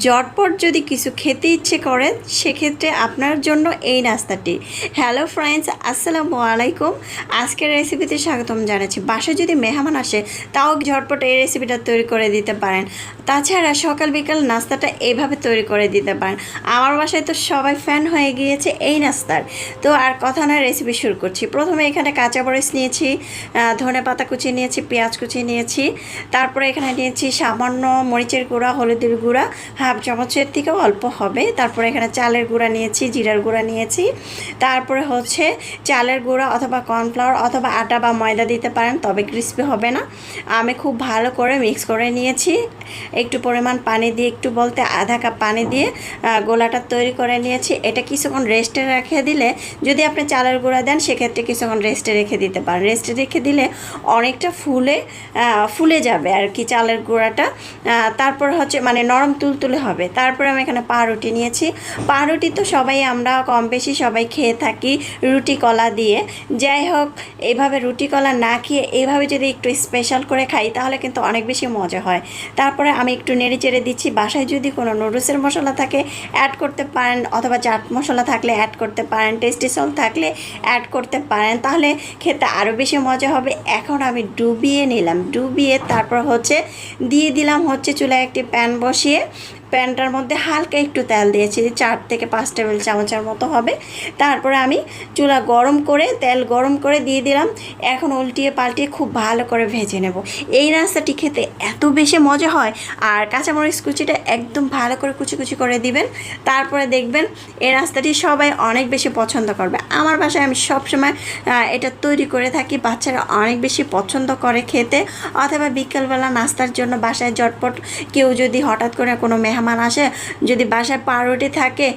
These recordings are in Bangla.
ঝটপট যদি কিছু খেতে ইচ্ছে করে সেক্ষেত্রে আপনার জন্য এই নাস্তাটি। হ্যালো ফ্রেন্ডস, আসসালামু আলাইকুম। আজকের রেসিপিতে স্বাগতম জানাচ্ছি। বাসায় যদি মেহমান আসে তাও ঝটপট এই রেসিপিটা তৈরি করে দিতে পারেন। তাছাড়া সকাল বিকাল নাস্তাটা এইভাবে তৈরি করে দিতে পারেন। আমার বাসায় তো সবাই ফ্যান হয়ে গিয়েছে এই নাস্তার। তো আর কথা নয়, রেসিপি শুরু করছি। প্রথমে এখানে কাঁচা মরিচ নিয়েছি, ধনে পাতা কুচি নিয়েছি, পেঁয়াজ কুচি নিয়েছি, তারপরে এখানে নিয়েছি সামান্য মরিচের গুঁড়া, হলুদের গুঁড়া হাফ চামচের থেকেও অল্প হবে। তারপরে এখানে চালের গুঁড়া নিয়েছি, জিরার গুঁড়া নিয়েছি, তারপরে হচ্ছে চালের গুঁড়া অথবা কর্নফ্লাওয়ার অথবা আটা বা ময়দা দিতে পারেন, তবে ক্রিস্পি হবে না। আমি খুব ভালো করে মিক্স করে নিয়েছি। একটু পরিমাণ পানি দিয়ে, একটু বলতে আধা কাপ পানি দিয়ে গোলাটা তৈরি করে নিয়েছি। এটা কিছুক্ষণ রেস্টে রেখে দিলে, যদি আপনি চালের গুঁড়া দেন সেক্ষেত্রে কিছুক্ষণ রেস্টে রেখে দিতে পারেন। রেস্টে রেখে দিলে অনেকটা ফুলে যাবে আর কি চালের গুঁড়াটা। তারপর হচ্ছে মানে নরম তুলতুলে হবে। তারপরে আমি এখানে পাউরুটি নিয়েছি। পাউরুটি তো সবাই আমরা কম বেশি সবাই খেয়ে থাকি রুটি কলা দিয়ে। যাই হোক, এইভাবে রুটি কলা না খেয়ে এইভাবে যদি একটু স্পেশাল করে খাই তাহলে কিন্তু অনেক বেশি মজা হয়। তারপরে আমি একটু নেড়ে চেড়ে দিচ্ছি। বাসায় যদি কোনো নুডলসের মশলা থাকে অ্যাড করতে পারেন, অথবা চাট মশলা থাকলে অ্যাড করতে পারেন, টেস্টি সল্ট থাকলে অ্যাড করতে পারেন, তাহলে খেতে আরও বেশি মজা হবে। এখন আমি ডুবিয়ে নিলাম, ডুবিয়ে তারপর হচ্ছে দিয়ে দিলাম হচ্ছে চুলায় একটি প্যান বসিয়ে। প্যানটার মধ্যে হালকা একটু তেল দিয়েছি, 4 থেকে 5 টেবিল চামচের মতো হবে। তারপরে আমি চুলা গরম করে, তেল গরম করে দিয়ে দিলাম। এখন উল্টিয়ে পাল্টিয়ে খুব ভালো করে ভেজে নেব। এই নাস্তাটি খেতে এত বেশি মজা হয়। আর কাঁচামরিচ কুচিটা একদম ভালো করে কুচি কুচি করে দিবেন। তারপরে দেখবেন এই নাস্তাটি সবাই অনেক বেশি পছন্দ করবে। আমার বাসায় আমি সবসময় এটা তৈরি করে থাকি। বাচ্চারা অনেক বেশি পছন্দ করে খেতে। অথবা বিকেলবেলা নাস্তার জন্য বাসায় ঝটপট কেউ যদি হঠাৎ করে কোনো মেহমান আসে, যদি বাসায় পাউরুটি থাকে,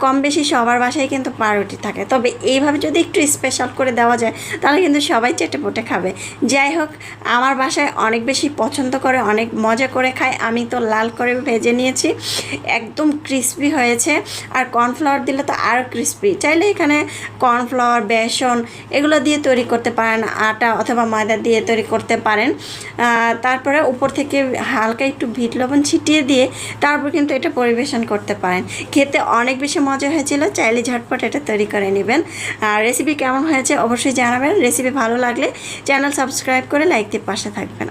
কম বেশি সবার বাসায় কিন্তু পাউরুটি থাকে, তবে এইভাবে যদি একটু স্পেশাল করে দেওয়া যায় তাহলে কিন্তু সবাই চেটেপুটে খাবে। যাই হোক, আমার বাসায় অনেক বেশি পছন্দ করে, অনেক মজা করে খায়। আমি তো লাল করে ভেজে নিয়েছি, একদম ক্রিস্পি হয়েছে। আর কর্নফ্লাওয়ার দিলে তো আরও ক্রিস্পি। চাইলে এখানে কর্নফ্লাওয়ার, বেসন এগুলো দিয়ে তৈরি করতে পারেন, আটা অথবা ময়দা দিয়ে তৈরি করতে পারেন। তারপরে উপর থেকে হালকা একটু বিট লবণ ছিটিয়ে দিয়ে তারপর কিন্তু এটা পরিবেশন করতে পারেন। খেতে অনেক বেশি মজা হয়েছিল। চাইলে ঝটপট এটা তৈরি করে নেবেন। আর রেসিপি কেমন হয়েছে অবশ্যই জানাবেন। রেসিপি ভালো লাগলে চ্যানেল সাবস্ক্রাইব করে লাইক দিয়ে পাশে থাকবেন।